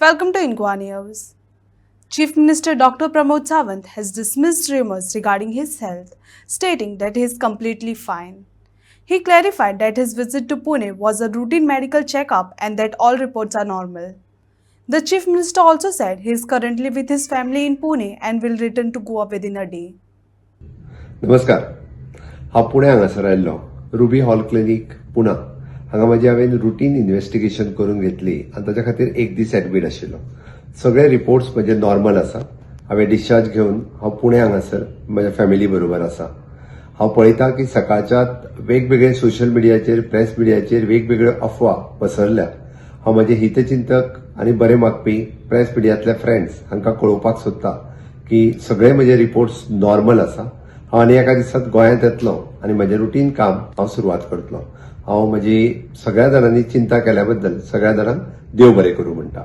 Welcome to Inqua News. Chief Minister Dr. Pramod Sawant has dismissed rumors regarding his health, stating that he is completely fine. He clarified that his visit to Pune was a routine medical checkup and that all reports are normal. The Chief Minister also said he is currently with his family in Pune and will return to Goa within a day. नमस्कार. हांव पुणे हांगासर आयिल्लो ruby hall clinic Pune हांगा म्हजी हांवें routine investigation करून घेतली आनी ताच्या खातीर एक दीस एडमीट आशिल्लो. सगळे रिपोर्ट्स म्हजे नॉर्मल आसा. हांवें डिस्चार्ज घेवन हांव पुणे हांगासर म्हज्या फॅमिली बरोबर आसा. हांव पळयतां की सकाळच्यात वेगवेगळे सोशल मिडियाचेर प्रेस मिडियाचेर वेगवेगळ्यो अफवा पसरल्या. हांव म्हजे हितचिंतक आनी बरे मागपी प्रेस मिडियांतले फ्रेंड्स हांकां कळोवपाक सोदतां की सगळे म्हजे रिपोर्ट्स नॉर्मल आसा. हांव आनी एका दिसांत गोंयांत येतलों आनी म्हजें रुटीन काम हांव सुरवात करतलों. हांव म्हजी सगळ्या जाणांनी चिंता केल्या बद्दल सगळ्या जाणांक देव बरें करूं म्हणटा.